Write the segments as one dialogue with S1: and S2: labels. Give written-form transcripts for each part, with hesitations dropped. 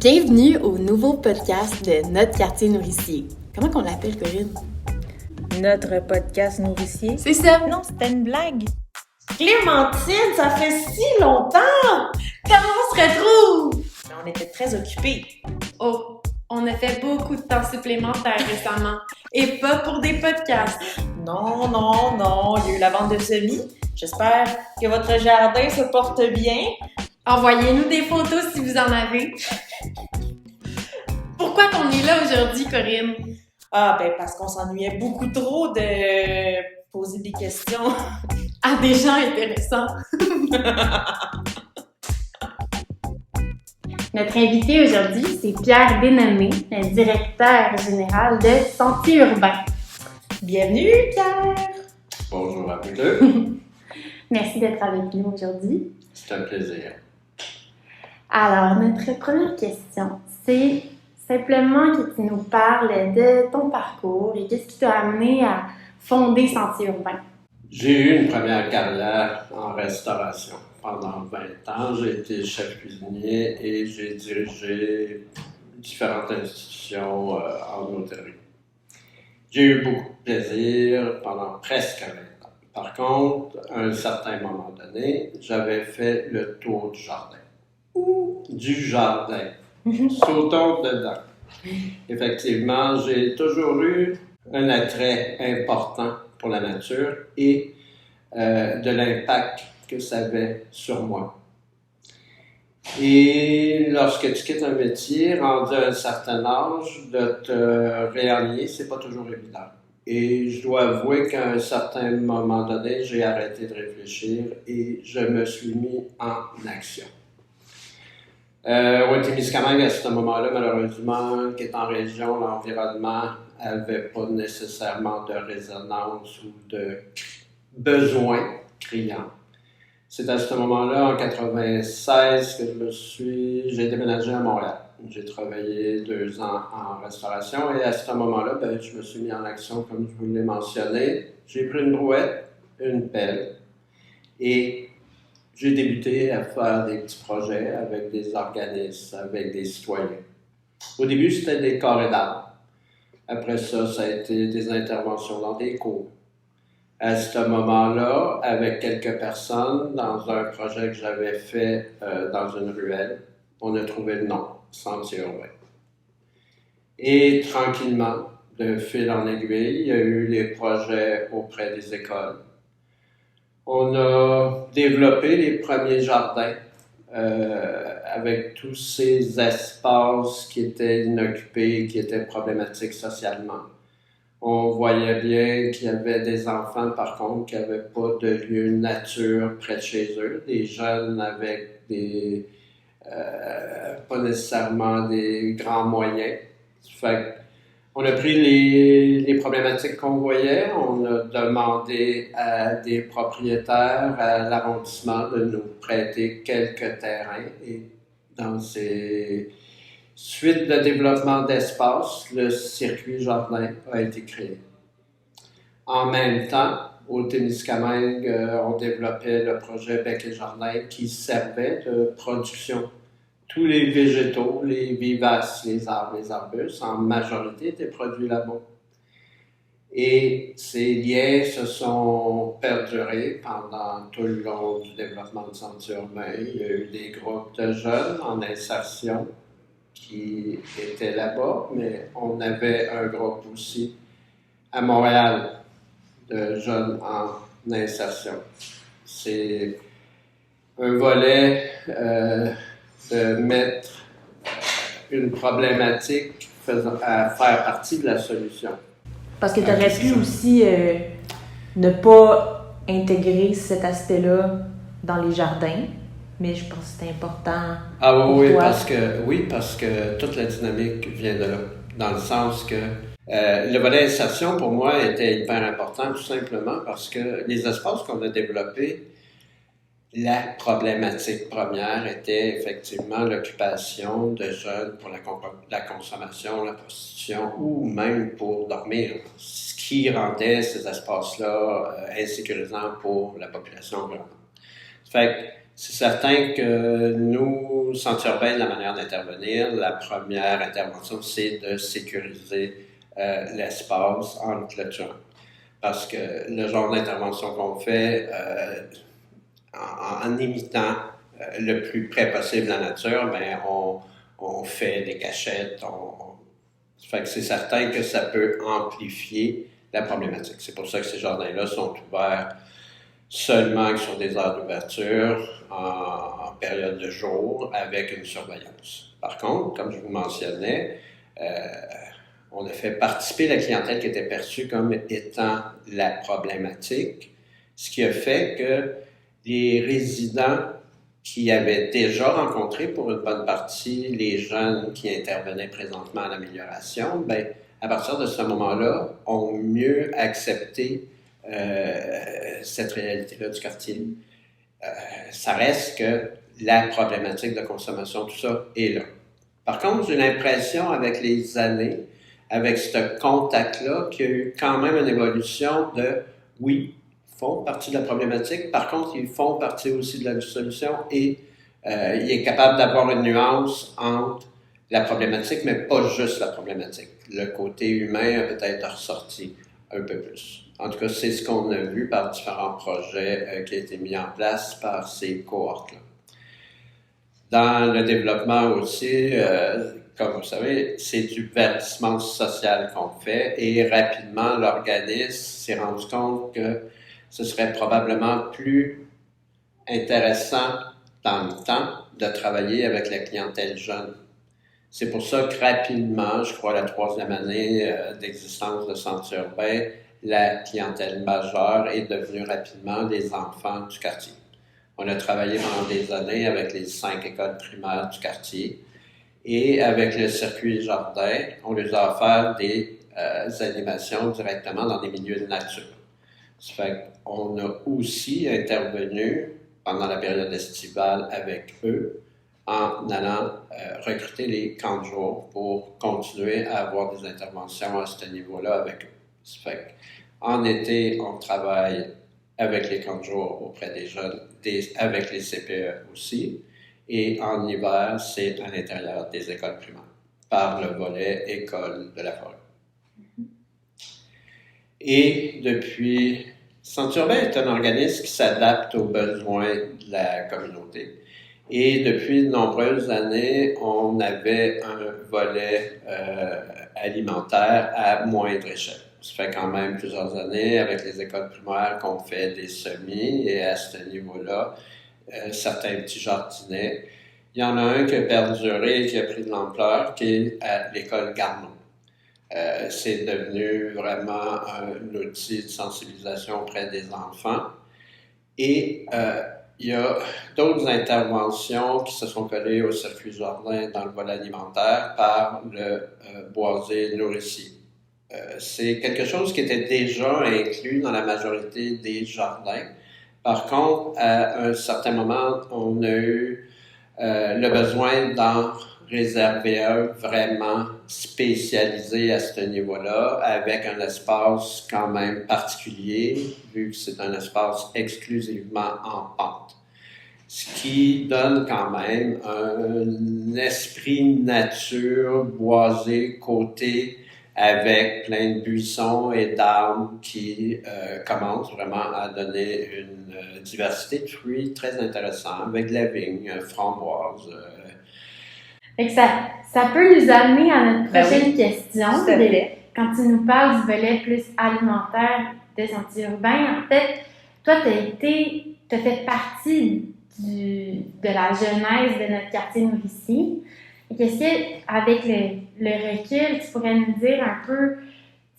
S1: Bienvenue au nouveau podcast de Notre quartier nourricier. Comment qu'on l'appelle, Corinne?
S2: Notre podcast nourricier?
S1: C'est ça!
S2: Non, c'était une blague.
S3: Clémentine, ça fait si longtemps! Comment on se retrouve?
S2: On était très occupés.
S4: Oh, on a fait beaucoup de temps supplémentaire récemment. Et pas pour des podcasts.
S3: Non, il y a eu la vente de semis. J'espère que votre jardin se porte bien.
S4: Envoyez-nous des photos si vous en avez. Pourquoi qu'on est là aujourd'hui, Corinne?
S3: Ah, ben parce qu'on s'ennuyait beaucoup trop de poser des questions
S4: À des gens intéressants. Notre invité aujourd'hui, c'est Pierre Dénommé, le directeur général de Sentier urbain.
S3: Bienvenue, Pierre!
S5: Bonjour à vous deux.
S4: Merci d'être avec nous aujourd'hui.
S5: C'est un plaisir.
S4: Alors, notre première question, c'est simplement que tu nous parles de ton parcours et qu'est-ce qui t'a amené à fonder Sentier urbain.
S5: J'ai eu une première carrière en restauration. Pendant 20 ans, j'ai été chef cuisinier et j'ai dirigé différentes institutions en hôtellerie. J'ai eu beaucoup de plaisir pendant presque 20 ans. Par contre, à un certain moment donné, j'avais fait le tour du jardin. Du jardin. Sautons dedans. Effectivement, j'ai toujours eu un attrait important pour la nature et de l'impact que ça avait sur moi. Et lorsque tu quittes un métier, rendu à un certain âge, de te réaligner, c'est pas toujours évident. Et je dois avouer qu'à un certain moment donné, j'ai arrêté de réfléchir et je me suis mis en action. Au Témiscamingue, à ce moment-là, malheureusement, qui est en région, l'environnement n'avait pas nécessairement de résonance ou de besoin criant. C'est à ce moment-là, en 1996, que j'ai déménagé à Montréal. J'ai travaillé 2 ans en restauration et à ce moment-là, je me suis mis en action, comme je vous l'ai mentionné. J'ai pris une brouette, une pelle et j'ai débuté à faire des petits projets avec des organismes, avec des citoyens. Au début, c'était des carrés d'arbres. Après ça, ça a été des interventions dans des cours. À ce moment-là, avec quelques personnes, dans un projet que j'avais fait dans une ruelle, on a trouvé le nom, Sentier urbain. Et tranquillement, de fil en aiguille, il y a eu les projets auprès des écoles. On a développé les premiers jardins avec tous ces espaces qui étaient inoccupés, qui étaient problématiques socialement. On voyait bien qu'il y avait des enfants, par contre, qui n'avaient pas de lieu nature près de chez eux, des jeunes avec pas nécessairement des grands moyens. Fait on a pris les problématiques qu'on voyait, on a demandé à des propriétaires, à l'arrondissement de nous prêter quelques terrains et dans ces suites de développement d'espace, le circuit jardin a été créé. En même temps, au Témiscamingue, on développait le projet Bec et Jardin qui servait de production. Tous les végétaux, les vivaces, les arbres, les arbustes, en majorité étaient produits là-bas. Et ces liens se sont perdurés pendant tout le long du développement de Sentier urbain. Il y a eu des groupes de jeunes en insertion qui étaient là-bas, mais on avait un groupe aussi à Montréal de jeunes en insertion. C'est un volet de mettre une problématique à faire partie de la solution.
S2: Parce que tu aurais pu aussi ne pas intégrer cet aspect-là dans les jardins, mais je pense que c'est important.
S5: Ah oui,
S2: pour toi.
S5: parce que toute la dynamique vient de là, dans le sens que le volet insertion pour moi était hyper important, tout simplement parce que les espaces qu'on a développés, la problématique première était effectivement l'occupation de jeunes pour la consommation, la prostitution ou même pour dormir, ce qui rendait ces espaces-là insécurisants pour la population environnante. Fait c'est certain que nous, Centre urbain, la manière d'intervenir, la première intervention, c'est de sécuriser l'espace en le clôturant. Parce que le genre d'intervention qu'on fait en imitant le plus près possible la nature, ben on fait des cachettes, fait que c'est certain que ça peut amplifier la problématique. C'est pour ça que ces jardins-là sont ouverts seulement sur des heures d'ouverture en période de jour avec une surveillance. Par contre, comme je vous mentionnais, on a fait participer la clientèle qui était perçue comme étant la problématique, ce qui a fait que les résidents qui avaient déjà rencontré pour une bonne partie les jeunes qui intervenaient présentement à l'amélioration, ben, à partir de ce moment-là, ont mieux accepté cette réalité-là du quartier. Ça reste que la problématique de consommation, tout ça, est là. Par contre, j'ai l'impression, avec les années, avec ce contact-là, qu'il y a eu quand même une évolution de, oui, ils font partie de la problématique, par contre, ils font partie aussi de la solution et il est capable d'avoir une nuance entre la problématique, mais pas juste la problématique. Le côté humain a peut-être ressorti un peu plus. En tout cas, c'est ce qu'on a vu par différents projets qui ont été mis en place par ces cohortes-là. Dans le développement aussi, comme vous savez, c'est du verdissement social qu'on fait et rapidement, l'organisme s'est rendu compte que ce serait probablement plus intéressant dans le temps de travailler avec la clientèle jeune. C'est pour ça que rapidement, je crois la 3e année d'existence de Centre urbain, la clientèle majeure est devenue rapidement les enfants du quartier. On a travaillé pendant des années avec les 5 écoles primaires du quartier et avec le circuit jardin, on les a offert des animations directement dans des milieux de nature. Ça fait qu'on a aussi intervenu pendant la période estivale avec eux en allant recruter les camps de jour pour continuer à avoir des interventions à ce niveau-là avec eux. Ça fait qu'en été, on travaille avec les camps de jour auprès des jeunes, avec les CPE aussi, et en hiver, c'est à l'intérieur des écoles primaires, par le volet école de la forêt. Et depuis, Centre urbain est un organisme qui s'adapte aux besoins de la communauté. Et depuis de nombreuses années, on avait un volet alimentaire à moindre échelle. Ça fait quand même plusieurs années avec les écoles primaires qu'on fait des semis et à ce niveau-là, certains petits jardinets. Il y en a un qui a perduré et qui a pris de l'ampleur, qui est à l'école Garneau. C'est devenu vraiment un outil de sensibilisation auprès des enfants. Et il y a d'autres interventions qui se sont collées au circuit jardin dans le volet alimentaire par le boisé nourricier. C'est quelque chose qui était déjà inclus dans la majorité des jardins. Par contre, à un certain moment, on a eu le besoin d'en réserver un vraiment spécialisé à ce niveau-là, avec un espace quand même particulier, vu que c'est un espace exclusivement en pente. Ce qui donne quand même un esprit nature boisé, côté avec plein de buissons et d'arbres qui commencent vraiment à donner une diversité de fruits très intéressante, avec de la vigne, framboise.
S4: Fait que ça peut nous amener à notre prochaine question.
S2: Tout à fait.
S4: Quand tu nous parles du volet plus alimentaire de Centre urbain, en fait, toi, tu as fait partie de la genèse de notre quartier nourricier. Et qu'est-ce que, avec le recul, tu pourrais nous dire un peu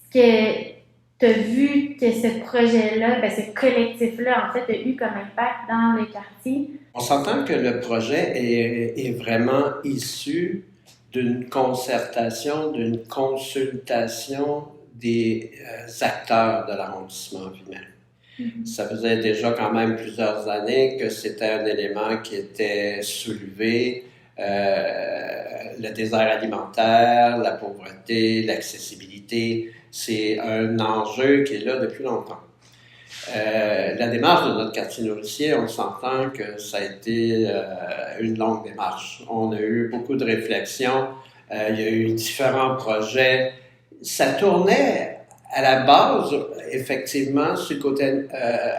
S4: ce que tu as vu que ce projet-là, ce collectif-là, en fait, a eu comme impact dans le quartier?
S5: On s'entend que le projet est vraiment issu d'une concertation, d'une consultation des acteurs de l'arrondissement Ville-Marie. Mm-hmm. Ça faisait déjà quand même plusieurs années que c'était un élément qui était soulevé. Le désert alimentaire, la pauvreté, l'accessibilité, c'est un enjeu qui est là depuis longtemps. La démarche de notre quartier nourricier, on s'entend que ça a été une longue démarche. On a eu beaucoup de réflexions, il y a eu différents projets. Ça tournait à la base, effectivement, sur le côté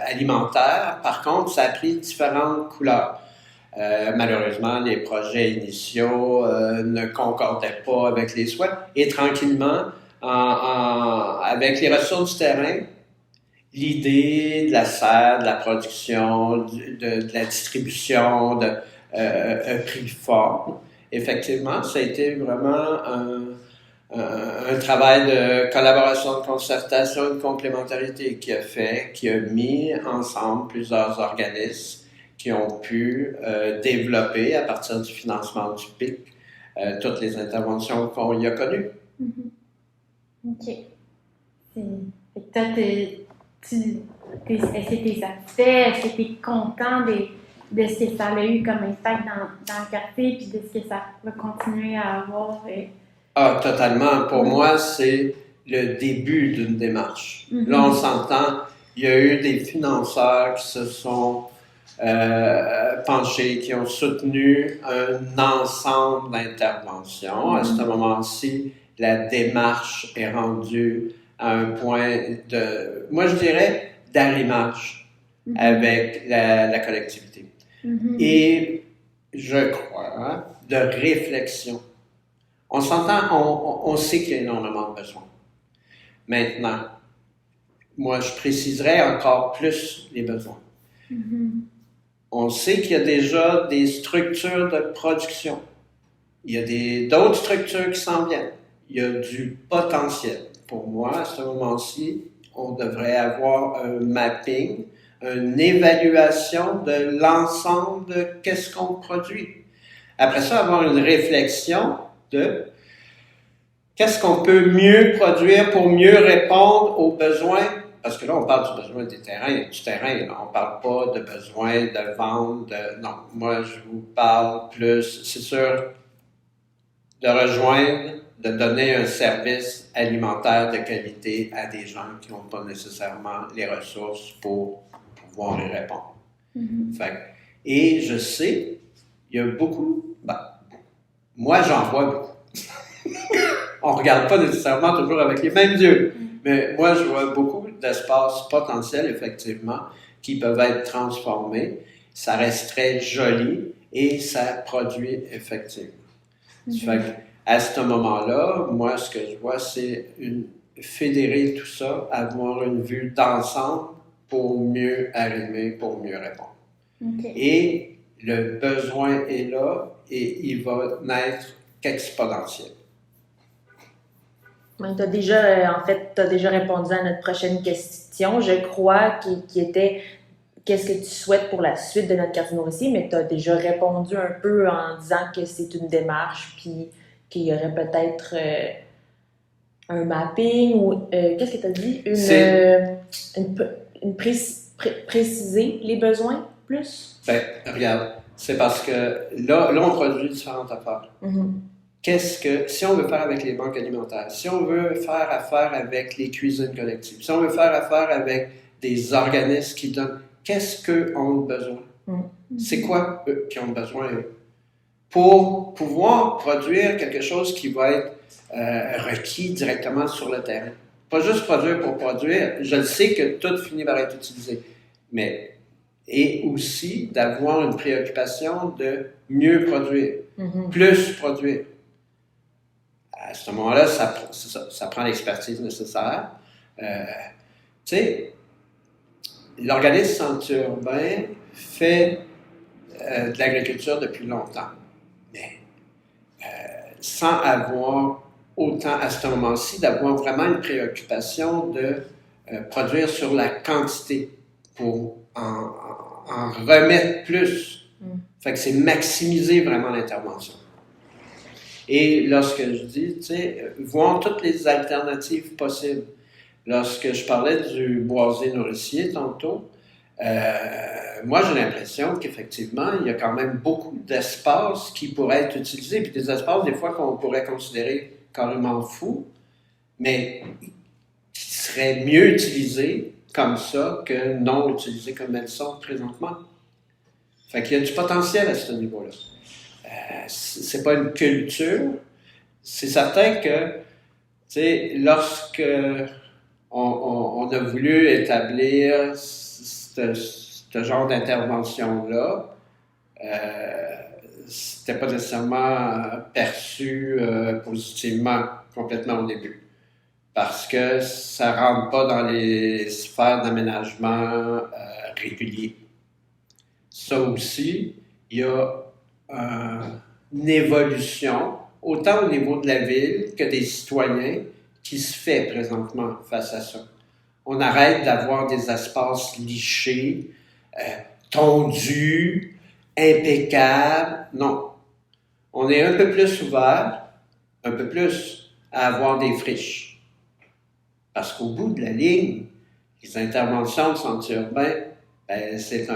S5: alimentaire. Par contre, ça a pris différentes couleurs. Malheureusement, les projets initiaux ne concordaient pas avec les souhaits. Et tranquillement, avec les ressources du terrain, l'idée de la serre, de la production, de la distribution, a pris forme. Effectivement, ça a été vraiment un travail de collaboration, de concertation, de complémentarité qui a mis ensemble plusieurs organismes qui ont pu développer, à partir du financement du PIC, toutes les interventions qu'on y a connues.
S4: OK. Fait que toi, est-ce que tu es satisfait? Est-ce que tu es content de ce que ça a eu comme impact dans le quartier puis de ce que ça va continuer à avoir?
S5: Ah, totalement. Pour moi, c'est le début d'une démarche. Là, on s'entend, il y a eu des financeurs qui se sont penchés, qui ont soutenu un ensemble d'interventions. À ce moment-ci, la démarche est rendue à un point de, moi je dirais, d'arrimage avec la collectivité. Et je crois, de réflexion. On s'entend, on sait qu'il y a énormément de besoins. Maintenant, moi je préciserais encore plus les besoins. On sait qu'il y a déjà des structures de production. Il y a d'autres structures qui s'en viennent. Il y a du potentiel. Pour moi, à ce moment-ci, on devrait avoir un mapping, une évaluation de l'ensemble de qu'est-ce qu'on produit. Après ça, avoir une réflexion de qu'est-ce qu'on peut mieux produire pour mieux répondre aux besoins. Parce que là, on parle du besoin du terrain. Là. On ne parle pas de besoin de vente. Non, moi, je vous parle plus, c'est sûr, de rejoindre, de donner un service alimentaire de qualité à des gens qui n'ont pas nécessairement les ressources pour pouvoir y répondre. Et je sais, il y a beaucoup, moi j'en vois beaucoup. On ne regarde pas nécessairement toujours avec les mêmes yeux, mais moi je vois beaucoup d'espaces potentiels, effectivement, qui peuvent être transformés. Ça reste très joli et ça produit effectivement. Fait à ce moment-là, moi, ce que je vois, c'est fédérer tout ça, avoir une vue d'ensemble pour mieux arrimer, pour mieux répondre. Et le besoin est là et il va n'être qu'exponentiel.
S2: Tu as déjà répondu à notre prochaine question, je crois, qui était qu'est-ce que tu souhaites pour la suite de notre quartier nourricier, mais tu as déjà répondu un peu en disant que c'est une démarche, puis qu'il y aurait peut-être un mapping ou qu'est-ce que tu as dit? Préciser les besoins plus?
S5: Ben, regarde, c'est parce que là on produit différentes affaires. Si on veut faire avec les banques alimentaires, si on veut faire affaire avec les cuisines collectives, si on veut faire affaire avec des organismes qui donnent, qu'est-ce qu'eux ont besoin? C'est quoi eux qui ont besoin, eux? Pour pouvoir produire quelque chose qui va être requis directement sur le terrain. Pas juste produire pour produire. Je le sais que tout finit par être utilisé. Et aussi d'avoir une préoccupation de mieux produire, plus produire. À ce moment-là, ça prend l'expertise nécessaire. Tu sais, l'organisme Centre Urbain fait de l'agriculture depuis longtemps. Mais sans avoir autant, à ce moment-ci, d'avoir vraiment une préoccupation de produire sur la quantité pour en remettre plus. Fait que c'est maximiser vraiment l'intervention. Et lorsque je dis, tu sais, voir toutes les alternatives possibles. Lorsque je parlais du boisier nourricier tantôt, moi j'ai l'impression qu'effectivement, il y a quand même beaucoup d'espaces qui pourraient être utilisés, puis des espaces des fois qu'on pourrait considérer carrément fous, mais qui seraient mieux utilisés comme ça que non utilisées comme elles sont présentement. Fait qu'il y a du potentiel à ce niveau-là. C'est pas une culture. C'est certain que, tu sais, lorsque on a voulu établir ce genre d'intervention-là, c'était pas nécessairement perçu positivement complètement au début. Parce que ça rentre pas dans les sphères d'aménagement réguliers. Ça aussi, il y a une évolution, autant au niveau de la ville que des citoyens, qui se fait présentement face à ça. On arrête d'avoir des espaces lichés, tondus, impeccables. Non. On est un peu plus ouvert, un peu plus à avoir des friches. Parce qu'au bout de la ligne, les interventions de sentiers urbains, c'est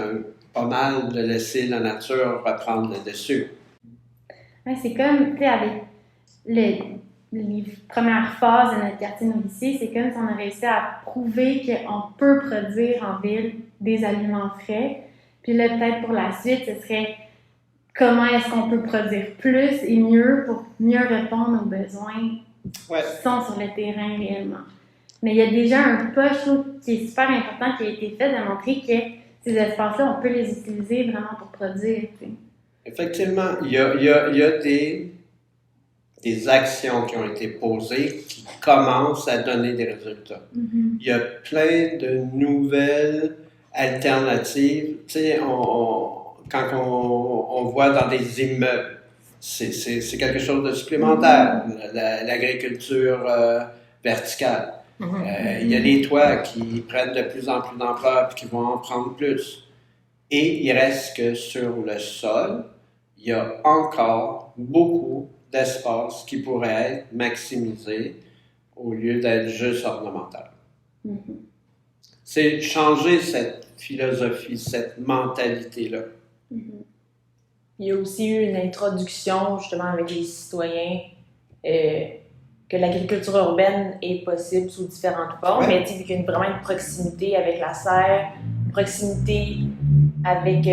S5: pas mal de laisser la nature reprendre le dessus.
S4: Ouais, c'est comme, tu sais, avec les premières phases de notre quartier nourricier, c'est comme si on a réussi à prouver qu'on peut produire en ville des aliments frais. Puis là, peut-être pour la suite, ce serait comment est-ce qu'on peut produire plus et mieux pour mieux répondre aux besoins qui sont sur le terrain réellement. Mais il y a déjà un pas, je trouve, qui est super important, qui a été fait, de montrer que ces espaces-là, on peut les utiliser vraiment pour produire. Tu sais.
S5: Effectivement, il y a des actions qui ont été posées qui commencent à donner des résultats.
S4: Mm-hmm.
S5: Il y a plein de nouvelles alternatives. Tu sais, quand on voit dans des immeubles, c'est quelque chose de supplémentaire, l'agriculture verticale. Il y a les toits qui prennent de plus en plus d'ampleur et qui vont en prendre plus. Et il reste que sur le sol, il y a encore beaucoup d'espace qui pourrait être maximisé au lieu d'être juste ornemental.
S4: Mm-hmm.
S5: C'est changer cette philosophie, cette mentalité-là.
S4: Mm-hmm.
S2: Il y a aussi eu une introduction justement avec les citoyens que l'agriculture urbaine est possible sous différentes formes, mais il y a vraiment une proximité avec la serre, une proximité avec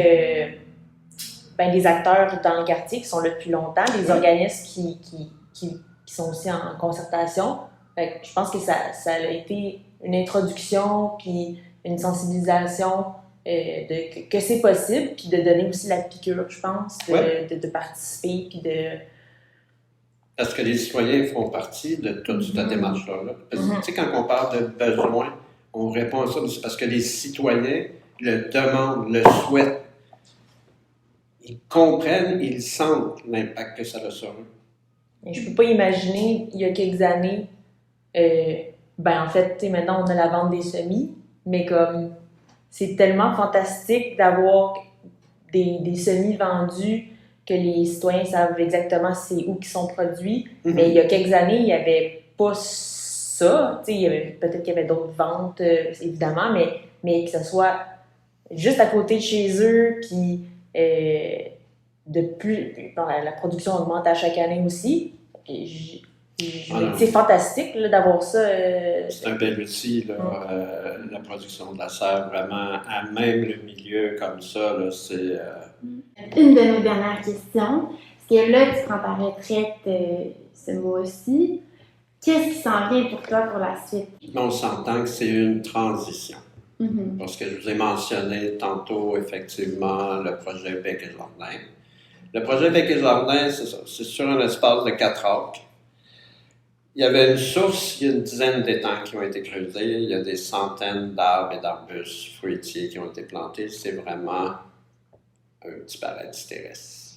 S2: les acteurs dans le quartier qui sont là depuis longtemps, les organismes qui sont aussi en concertation. Fait que je pense que ça a été une introduction puis une sensibilisation que c'est possible, puis de donner aussi la piqûre, je pense, de participer, puis de...
S5: Parce que les citoyens font partie de toute cette démarche-là. Parce que, tu sais, quand on parle de besoin, on répond à ça, mais c'est parce que les citoyens le demandent, le souhaitent. Ils comprennent, ils sentent l'impact que ça a sur eux.
S2: Et je peux pas imaginer, il y a quelques années, en fait, maintenant on a la vente des semis, mais comme c'est tellement fantastique d'avoir des semis vendus que les citoyens savent exactement c'est où qui sont produits. Mm-hmm. Mais il y a quelques années, il n'y avait pas ça. Peut-être qu'il y avait d'autres ventes, évidemment, mais que ce soit juste à côté de chez eux, puis la production augmente à chaque année aussi. C'est fantastique là, d'avoir ça.
S5: C'est un bel outil, là, la production de la serre, vraiment, à même le milieu comme ça, là, c'est...
S4: Une de nos dernières questions, parce que là, tu prends ta retraite ce mois-ci. Qu'est-ce qui s'en vient pour toi pour la suite?
S5: On s'entend que c'est une transition.
S4: Mm-hmm.
S5: Parce que je vous ai mentionné tantôt, effectivement, le projet Bec et Jardin. Le projet Bec et Jardin, c'est ça. C'est sur un espace de 4 acres. Il y avait une source, il y a une dizaine d'étangs qui ont été creusés. Il y a des centaines d'arbres et d'arbustes fruitiers qui ont été plantés. C'est vraiment un petit paradis terrestre.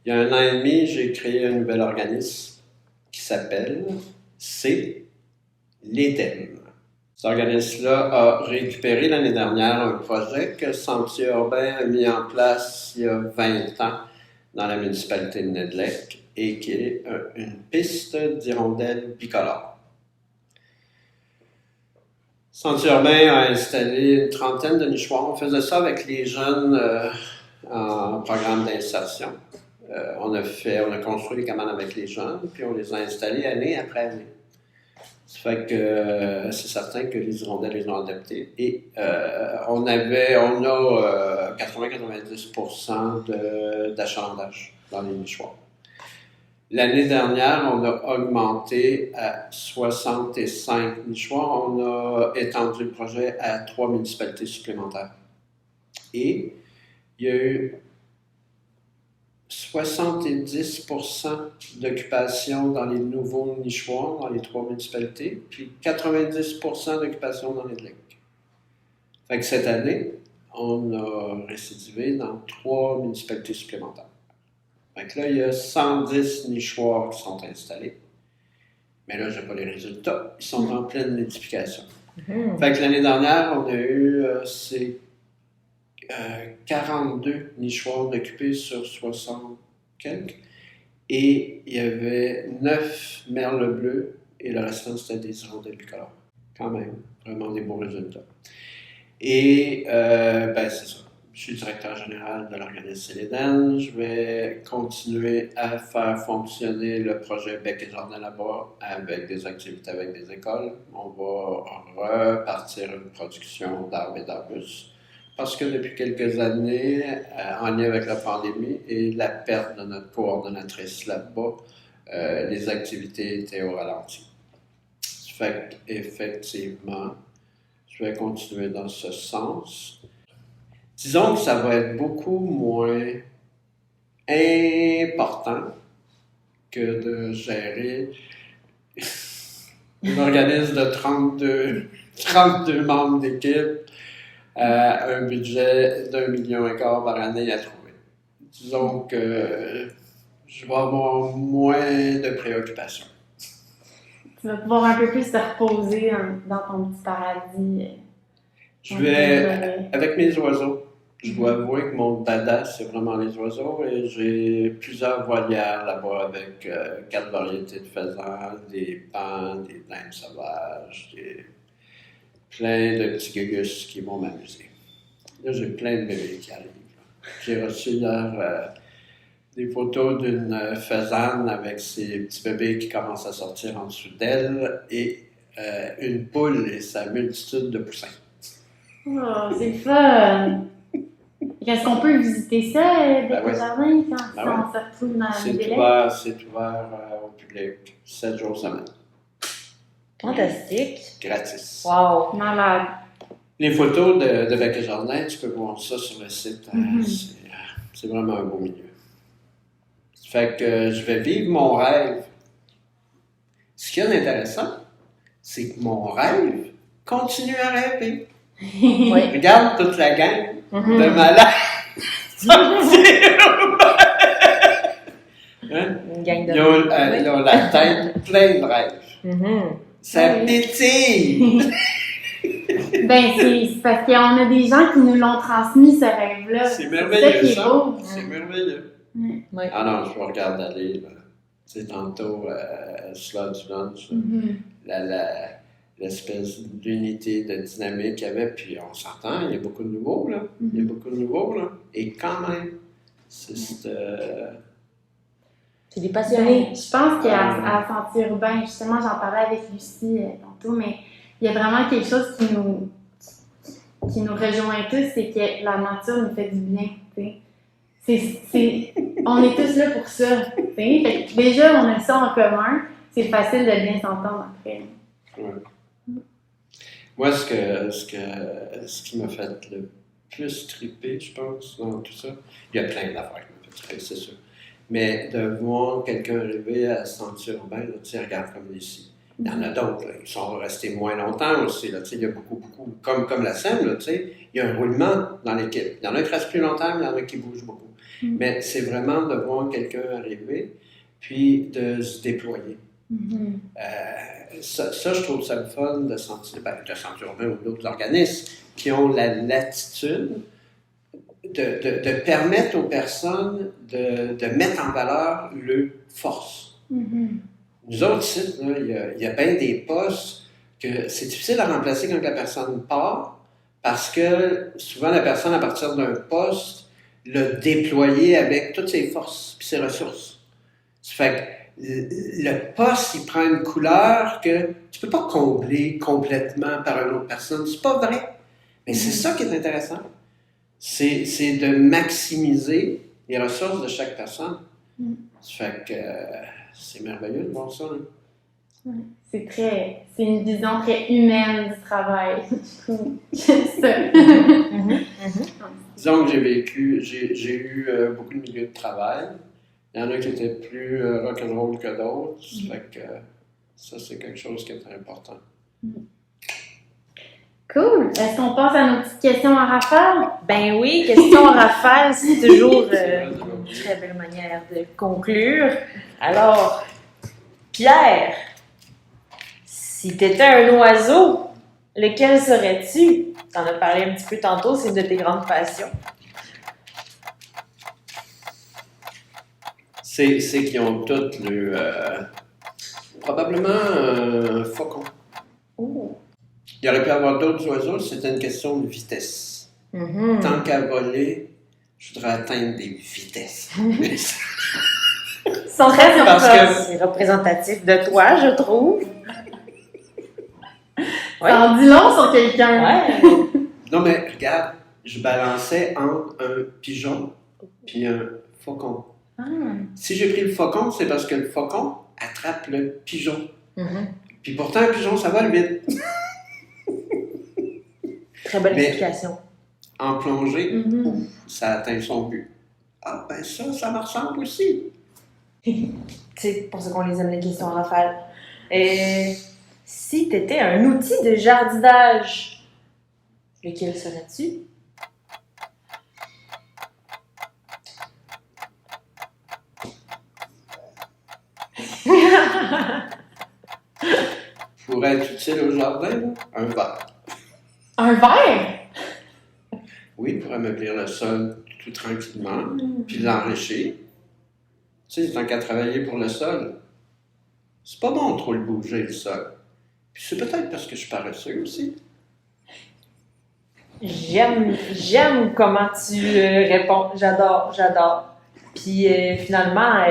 S5: Il y a 1 an et demi, j'ai créé un nouvel organisme qui s'appelle l'Éden. Cet organisme-là a récupéré l'année dernière un projet que Sentiers urbains a mis en place il y a 20 ans dans la municipalité de Nedelec et qui est une piste d'hirondelles bicolores. Sentiers urbains a installé une trentaine de nichoirs. On faisait ça avec les jeunes en programme d'insertion. On a construit les cabanes avec les jeunes, puis on les a installés année après année. Ça fait que c'est certain que les hirondelles les ont adaptés. Et on a 80-90% d'achalandage dans les nichoirs. L'année dernière, on a augmenté à 65 nichoirs. On a étendu le projet à 3 municipalités supplémentaires. Et il y a eu 70% d'occupation dans les nouveaux nichoirs, dans les 3 municipalités, puis 90% d'occupation dans les lacs. Fait que cette année, on a récidivé dans 3 municipalités supplémentaires. Fait que là, il y a 110 nichoirs qui sont installés. Mais là, je n'ai pas les résultats. Ils sont en pleine multiplication. Fait que l'année dernière, on a eu 42 nichoirs occupés sur 60 quelques. Et il y avait 9 merles bleus et le restant, c'était des hirondelles bicolores. Quand même, vraiment des bons résultats. Et, c'est ça. Je suis directeur général de l'organisme Céléden. Je vais continuer à faire fonctionner le projet Bec et Jardin là-bas avec des activités avec des écoles. On va repartir une production d'arbres et d'arbustes parce que depuis quelques années, en lien avec la pandémie et la perte de notre coordonnatrice là-bas, les activités étaient au ralenti. Ça fait qu'effectivement, je vais continuer dans ce sens. Disons que ça va être beaucoup moins important que de gérer un organisme de 32 membres d'équipe à un budget d'1,5 million par année à trouver. Disons que je vais avoir moins de préoccupations.
S4: Tu vas pouvoir un peu plus te reposer dans ton petit paradis.
S5: Je vais, avec mes oiseaux, je dois avouer que mon dada, c'est vraiment les oiseaux et j'ai plusieurs volières là-bas avec 4 variétés de faisans, des pans, des blindes sauvages, plein de petits gugus qui vont m'amuser. Là, j'ai plein de bébés qui arrivent. J'ai reçu hier des photos d'une faisane avec ses petits bébés qui commencent à sortir en dessous d'elle et une poule et sa multitude de poussins.
S4: Oh, c'est fun! Est-ce qu'on peut visiter ça, Bec et Jardin, quand on se retrouve dans le délai?
S5: C'est ouvert au public 7 jours semaine.
S2: Fantastique!
S5: Gratis.
S2: Wow!
S4: Malade!
S5: Les photos de Bec et Jardin, tu peux voir ça sur le site. C'est vraiment un beau milieu. Ça fait que je vais vivre mon rêve. Ce qui est intéressant, c'est que mon rêve continue à rêver.
S2: Oui.
S5: Regarde toute la gang de malades.
S2: Une gang de...
S5: Ils ont la tête pleine de rêves. Ça pétille!
S4: Ben, c'est parce qu'on a des gens qui nous l'ont transmis, ce rêve-là.
S5: C'est merveilleux,
S4: ça. Qui est beau.
S5: C'est merveilleux.
S2: Oui.
S5: Ah non, je regarde aller. Tu sais, tantôt, cela du lunch, l'espèce d'unité, de dynamique qu'il y avait, puis on s'entend, il y a beaucoup de nouveaux, là. Il y a beaucoup de nouveaux, là. Et quand même, c'est
S2: des passionnés.
S4: Ben, je pense qu'à Sentier Urbain, justement, j'en parlais avec Lucie tantôt, mais il y a vraiment quelque chose qui nous rejoint tous, c'est que la nature nous fait du bien, tu sais. On est tous là pour ça, tu sais. Fait que déjà, on a ça en commun, c'est facile de bien s'entendre après.
S5: Ouais. Moi, ce qui m'a fait le plus triper, je pense, dans tout ça, il y a plein d'affaires qui m'ont fait triper, c'est sûr. Mais de voir quelqu'un arriver à Sentier Urbain, là, tu sais, regarde comme ici. Il y en a d'autres, là, ils sont restés moins longtemps aussi, là, tu sais, il y a beaucoup, comme la scène, là, tu sais, il y a un roulement dans l'équipe. Il y en a qui restent plus longtemps, mais il y en a qui bougent beaucoup. Mais c'est vraiment de voir quelqu'un arriver, puis de se déployer. Ça, je trouve ça le fun de Sentier Urbain ou d'autres organismes qui ont la latitude de permettre aux personnes de mettre en valeur leurs forces. Nous autres sites, il y a bien des postes que c'est difficile à remplacer quand la personne part parce que souvent la personne, à partir d'un poste, l'a déployé avec toutes ses forces et ses ressources. Ça fait que le poste, il prend une couleur que tu peux pas combler complètement par une autre personne. C'est pas vrai. Mais c'est ça qui est intéressant. C'est de maximiser les ressources de chaque personne. Ça fait que c'est merveilleux de voir ça. Hein.
S4: C'est une vision très humaine du travail, je trouve. J'aime ça.
S5: Disons que j'ai eu beaucoup de milieux de travail. Il y en a qui étaient plus rock'n'roll que d'autres. Ça fait que ça, c'est quelque chose qui est important.
S4: Cool. Est-ce qu'on passe à nos petites questions en rafale?
S2: Ben oui, question en rafale, c'est toujours une très belle manière de conclure. Alors, Pierre, si tu étais un oiseau, lequel serais-tu? Tu en as parlé un petit peu tantôt, c'est une de tes grandes passions.
S5: C'est qu'ils ont toutes probablement un faucon.
S2: Oh.
S5: Il y aurait pu y avoir d'autres oiseaux, c'était une question de vitesse. Tant qu'à voler, je voudrais atteindre des vitesses.
S2: Sont très
S5: Parce que-
S2: c'est représentatif de toi, je trouve. Ouais.
S4: Ça en dit long sur quelqu'un.
S2: Ouais.
S5: Non, mais regarde, je balançais entre un pigeon puis un faucon. Si j'ai pris le faucon, c'est parce que le faucon attrape le pigeon. Puis pourtant, le pigeon, ça vole vite.
S2: Très bonne
S5: Mais-
S2: explication.
S5: En plongée, ça atteint son but. Ah, ben ça me ressemble aussi.
S2: C'est pour ça qu'on les aime, les questions en rafale. Et si tu étais un outil de jardinage, lequel serais-tu?
S5: Pour être utile au jardin, là, un verre.
S4: Un verre?
S5: Oui, pour ameublir le sol tout tranquillement, puis l'enrichir. Tu sais, tant qu'à travailler pour le sol, c'est pas bon trop le bouger, le sol. Puis c'est peut-être parce que je suis paresseux aussi.
S2: J'aime comment tu réponds. J'adore. Puis finalement,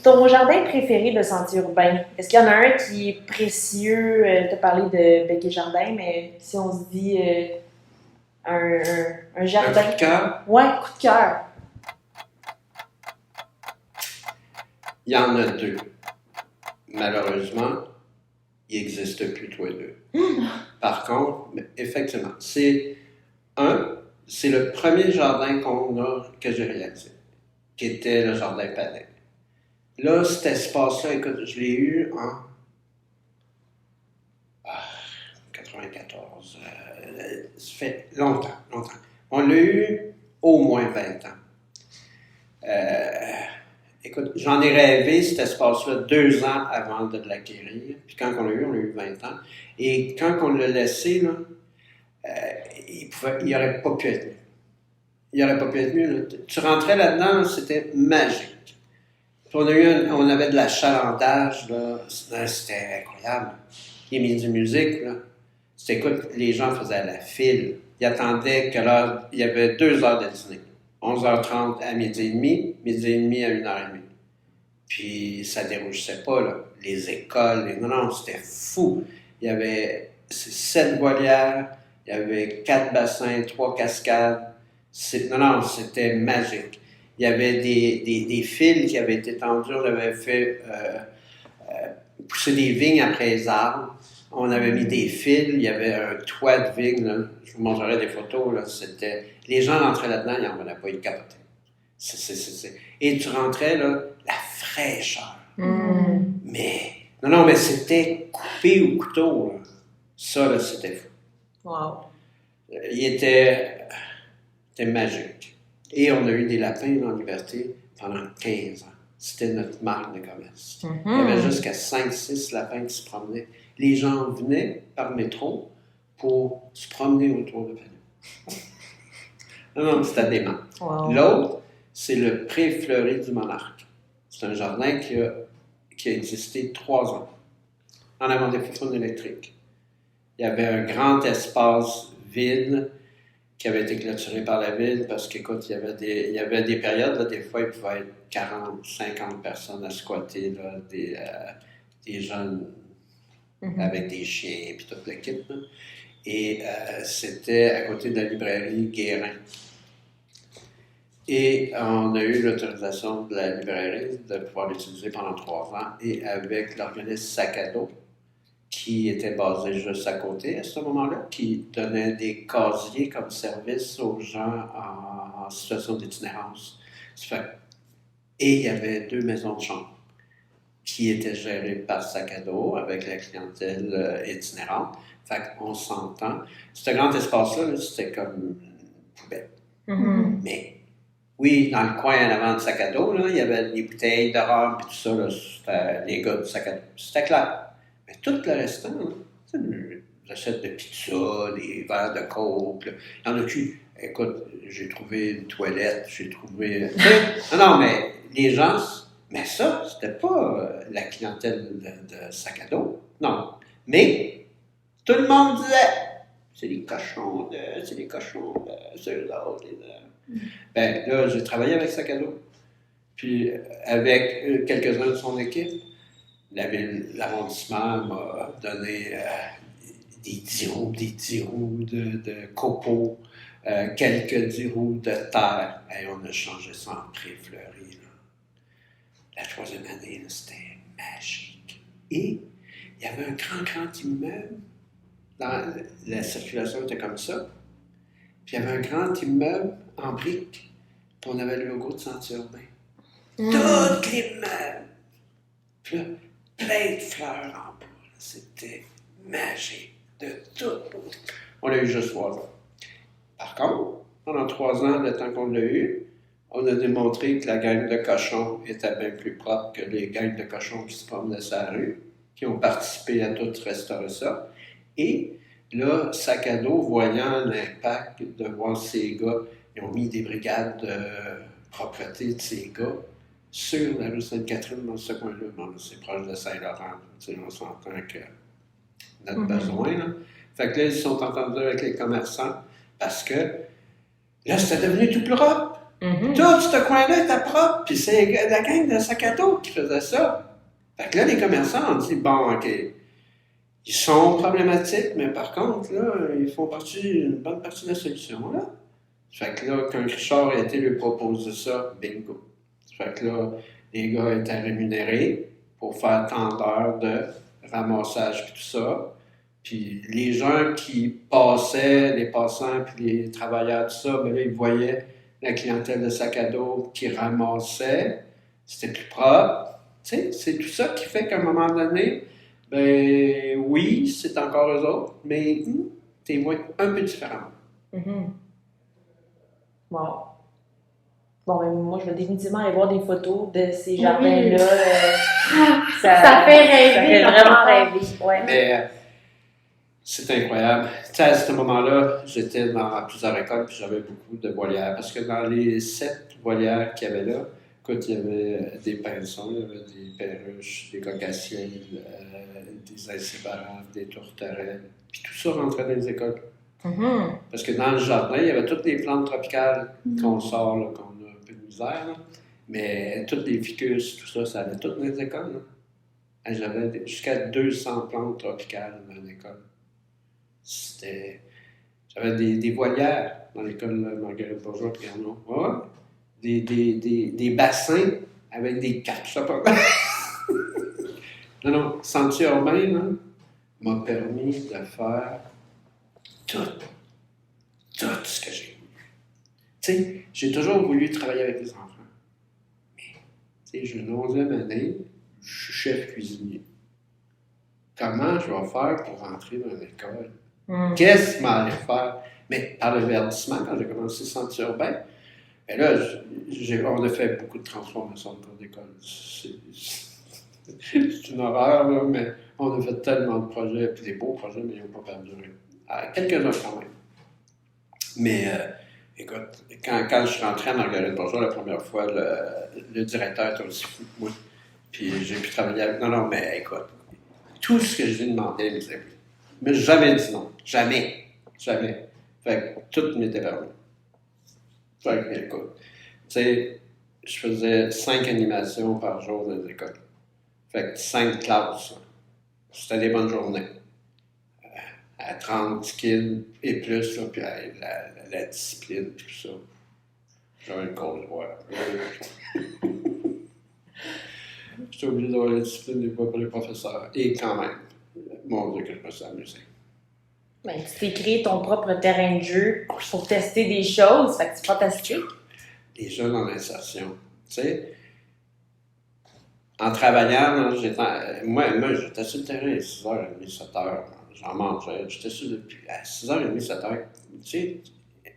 S2: ton jardin préféré de sentier urbain, est-ce qu'il y en a un qui est précieux? Tu as parlé de Bec et Jardin, mais si on se dit un
S5: Un
S2: jardin.
S5: coup de cœur,
S2: Ouais, coup de cœur.
S5: il y en a deux. Malheureusement, ils n'existent plus tous les deux. Par contre, effectivement, c'est le premier jardin que j'ai réalisé, qui était le jardin Palais. Là, cet espace-là, écoute, je l'ai eu en 94. Ça fait longtemps. On l'a eu au moins 20 ans. Écoute, j'en ai rêvé, cet espace-là, 2 ans avant de l'acquérir. Puis quand on l'a eu 20 ans. Et quand on l'a laissé, là, il n'aurait pas pu être mieux. Il n'aurait pas pu être mieux. Là. Tu rentrais là-dedans, là, c'était magique. Puis on avait de l'achalandage, là. C'était incroyable. Les midi musique, là. Écoute, les gens faisaient la file. Ils attendaient que l'heure, il y avait 2 heures de dîner. 11h30 à midi et demi à 1h30. Puis ça dérougissait pas, là. Les écoles, non, c'était fou. Il y avait 7 volières, il y avait 4 bassins, 3 cascades. Non, c'était magique. Il y avait des fils qui avaient été tendus, on avait fait pousser des vignes après les arbres. On avait mis des fils, il y avait un toit de vigne, là. Je vous montrerai des photos, là. Les gens rentraient là-dedans, ils n'en venaient pas, ils capotaient. Et tu rentrais, là, la fraîcheur. Mais c'était coupé au couteau, là. Ça, là, c'était fou.
S2: Wow.
S5: Il était magique. Et on a eu des lapins en liberté pendant 15 ans. C'était notre marque de commerce. Il y avait jusqu'à 5-6 lapins qui se promenaient. Les gens venaient par métro pour se promener autour de Palais. Non, c'était dément.
S2: Wow.
S5: L'autre, c'est le pré fleuri du Monarque. C'est un jardin qui a existé 3 ans, en avant des faufounes électriques. Il y avait un grand espace vide qui avait été clôturé par la ville parce qu'écoute, il y avait des périodes, là, des fois, il pouvait être 40, 50 personnes à squatter, là, des jeunes avec des chiens et toute l'équipe. Là. Et c'était à côté de la librairie Guérin. Et on a eu l'autorisation de la librairie de pouvoir l'utiliser pendant 3 ans et avec l'organisme Sac à dos, qui était basé juste à côté à ce moment-là, qui donnait des casiers comme service aux gens en situation d'itinérance. Et il y avait 2 maisons de chambre qui étaient gérées par Sac à dos avec la clientèle itinérante. Fait qu'on s'entend. Ce grand espace-là, là, c'était comme une poubelle. Mais oui, dans le coin en avant de Sac à dos, là, il y avait des bouteilles de rhum et tout ça, là, c'était les gars du Sac à dos. C'était clair. Mais tout le restant, des assiettes de pizza, des verres de coke, là, il y en a qui, écoute, j'ai trouvé une toilette, j'ai trouvé... non, mais les gens, mais ça, c'était pas la clientèle de Sac à dos, non. Mais tout le monde disait, c'est des cochons c'est eux autres. Ben là, j'ai travaillé avec Sac à dos. Puis avec quelques-uns de son équipe, l'arrondissement m'a donné des 10 roues de copeaux, quelques 10 roues de terre. Et on a changé ça en pré fleuri. La 3e année, là, c'était magique. Et il y avait un grand immeuble. La circulation était comme ça. Puis il y avait un grand immeuble en briques. Puis on avait le logo de Sentier urbain. Tout l'immeuble. Puis là, plein de fleurs en bas. C'était magique. De tout. On l'a eu juste 3 ans. Par contre, pendant 3 ans, le temps qu'on l'a eu, on a démontré que la gang de cochons était bien plus propre que les gangs de cochons qui se promenaient sur la rue, qui ont participé à tout restaurer ça. Et là, Sac à dos, voyant l'impact de voir ces gars, ils ont mis des brigades de propreté de ces gars sur la rue Sainte-Catherine, dans ce coin-là. Bon, c'est proche de Saint-Laurent. On s'entend que notre besoin. Là. Fait que là, ils se sont entendus avec les commerçants parce que là, c'était devenu tout propre. Tout ce coin-là était propre. Puis c'est la gang de Sac à dos qui faisait ça. Fait que là, les commerçants ont dit, bon, OK, ils sont problématiques, mais par contre, là, ils font une bonne partie de la solution, là. Fait que là, quand Richard a été lui proposer ça, bingo. Fait que là, les gars étaient rémunérés pour faire tant d'heures de ramassage et tout ça. Puis les gens qui passaient, les passants puis les travailleurs, tout ça, ben là, ils voyaient la clientèle de Sac à dos qui ramassait. C'était plus propre. Tu sais, c'est tout ça qui fait qu'à un moment donné, ben oui, c'est encore eux autres, mais t'es un peu différent.
S2: Wow. Bon, ben, moi, je vais définitivement aller voir des photos de ces jardins-là.
S4: Ça fait rêver.
S2: Ça fait vraiment rêver. Ouais.
S5: Mais c'est incroyable. Tu sais, à ce moment-là, j'étais dans plusieurs écoles puis j'avais beaucoup de volières. Parce que dans les 7 volières qu'il y avait là, écoute, il y avait des pinsons, il y avait des perruches, des cocassiens, des incébarables, des tourterelles. Puis tout ça rentrait dans les écoles. Parce que dans le jardin, il y avait toutes les plantes tropicales qu'on sort, là, qu'on a un peu de misère. Là. Mais toutes les ficus, tout ça, ça allait toutes dans les écoles. Là. J'avais jusqu'à 200 plantes tropicales dans l'école. J'avais des volières dans l'école Marguerite Bourgeois et Garneau. Ouais. Des bassins avec des cartes, je sais pas. Non, Sentier urbain, là, m'a permis de faire tout ce que j'ai voulu. Tu sais, j'ai toujours voulu travailler avec les enfants. Mais, tu sais, j'ai une 11e année, je suis chef cuisinier. Comment je vais faire pour rentrer dans l'école? Qu'est-ce que je m'allais faire? Mais par le verdissement, quand j'ai commencé Sentier urbain, ben là, on a fait beaucoup de transformations de cours d'école. C'est une horreur, là, mais on a fait tellement de projets, puis des beaux projets, mais ils n'ont pas perduré. Quelques-uns quand même. Mais, écoute, quand je suis rentré à Marguerite Bourgeois la première fois, le directeur était aussi fou que moi. Puis j'ai pu travailler avec... Non, mais écoute, tout ce que je lui demandais, il me disait oui. Mais jamais dit non. Jamais. Fait que tout m'était permis. Fait que, écoute, tu sais, je faisais 5 animations par jour dans les écoles. Fait que 5 classes. C'était des bonnes journées. À 30 kids et plus, là, puis la discipline, puis tout ça. J'avais une cour de voir. J'étais obligé d'avoir la discipline des fois pour les professeurs. Et quand même, mon Dieu, que je me suis amusé.
S2: Ben, tu t'es créé ton propre terrain de jeu pour tester des choses, fait que c'est fantastique.
S5: Les jeunes en insertion, tu sais. En travaillant, là, moi, j'étais sur le terrain à 6h30, 7h. J'en mangeais. J'étais sur depuis à 6h30, 7h. Tu sais,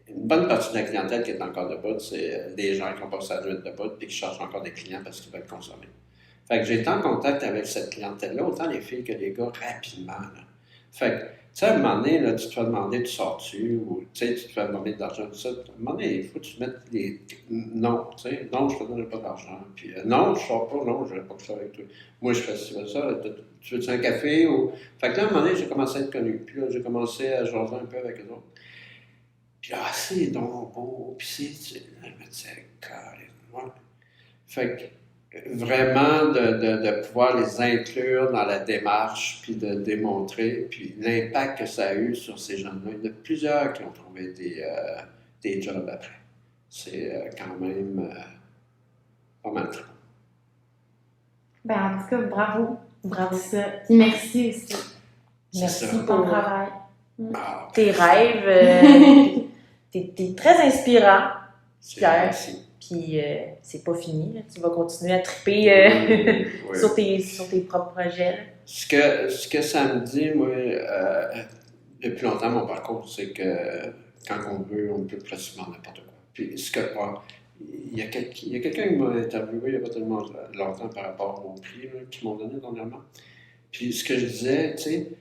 S5: une bonne partie de la clientèle qui est encore debout, c'est des gens qui ont passé la nuit debout et qui cherchent encore des clients parce qu'ils veulent consommer. Fait que j'ai été en contact avec cette clientèle-là, autant les filles que les gars, rapidement. Là. Fait que, tu sais, à un moment donné, là, tu te fais demander, tu sors-tu, ou tu sais, tu te fais demander de l'argent, tout ça. À un moment donné, il faut que tu mettes les. Non, tu sais, non, je ne te donnerai pas d'argent. Puis, non, je ne sors pas, non, je ne vais pas que ça avec toi. Moi, je fais ça, tu veux-tu un café ou. Fait que là, à un moment donné, j'ai commencé à être connu. Puis là, j'ai commencé à jaser un peu avec eux autres. Puis là, c'est donc beau, puis c'est. Je me disais, carrément. Fait que. Vraiment de pouvoir les inclure dans la démarche, puis de démontrer, puis l'impact que ça a eu sur ces jeunes-là. Il y en a plusieurs qui ont trouvé des jobs après. C'est quand même pas mal.
S4: Ben, en tout cas, bravo.
S2: Bravo.
S4: Ça. Puis merci aussi.
S2: Merci
S5: ça.
S4: Pour ton travail.
S5: Ah,
S2: Tes rêves. T'es très inspirant,
S5: c'est
S2: Pierre.
S5: merci.
S2: Puis c'est pas fini. Là. Tu vas continuer à triper
S5: Oui.
S2: sur tes propres projets. Là.
S5: Ce que ça me dit, moi, depuis longtemps, mon parcours, c'est que quand on peut pratiquement n'importe quoi. Puis, il y a quelqu'un qui m'a interviewé il n'y a pas tellement longtemps par rapport au prix là, qu'ils m'ont donné dernièrement. Puis, ce que je disais, tu sais,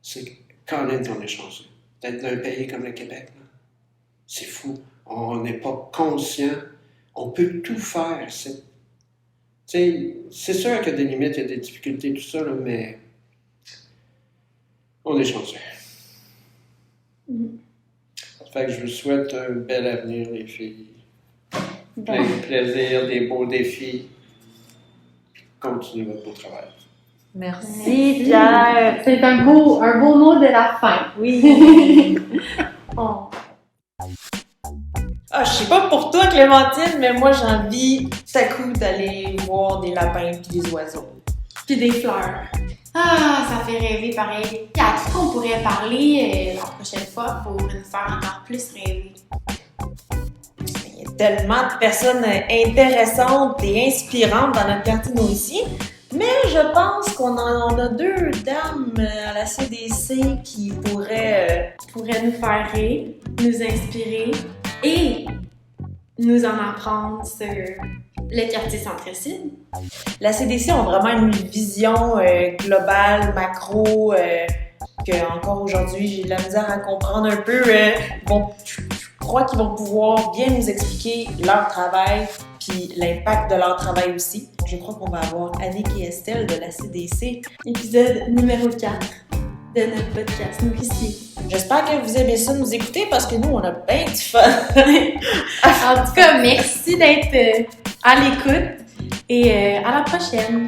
S5: c'est quand on est chanceux. D'être dans un pays comme le Québec, là, c'est fou. On n'est pas conscient. On peut tout faire. C'est sûr qu'il y a des limites, il y a des difficultés, tout ça, là, mais on est chanceux. Fait que je vous souhaite un bel avenir, les filles. Plein de plaisir, des beaux défis. Continuez votre beau travail.
S2: Merci, Pierre.
S4: C'est un beau mot de la fin.
S2: Oui.
S4: Oh.
S3: Ah, je sais pas pour toi, Clémentine, mais moi, j'ai envie tout à coup d'aller voir des lapins et des oiseaux.
S4: Puis des fleurs. Ah, ça fait rêver pareil. Puis à qui qu'on pourrait parler la prochaine fois pour nous faire encore plus rêver?
S3: Il y a tellement de personnes intéressantes et inspirantes dans notre quartier nourricier, mais je pense qu'on en a 2 dames à la CDC qui pourraient
S4: Pourrait nous faire rire, nous inspirer et nous en apprendre sur le quartier Centre-Sud.
S3: La CDC ont vraiment une vision globale, macro, que encore aujourd'hui j'ai de la misère à comprendre un peu. Je crois qu'ils vont pouvoir bien nous expliquer leur travail puis l'impact de leur travail aussi. Je crois qu'on va avoir Annick et Estelle de la CDC.
S4: Épisode numéro 4 de notre podcast Nourricier.
S3: J'espère que vous aimez ça nous écouter parce que nous on a bien du fun.
S4: En tout cas, merci d'être à l'écoute et à la prochaine.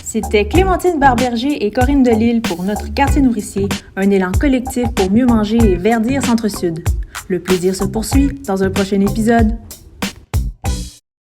S6: C'était Clémentine Barberger et Corinne Delisle pour notre quartier nourricier, un élan collectif pour mieux manger et verdir Centre-Sud. Le plaisir se poursuit dans un prochain épisode.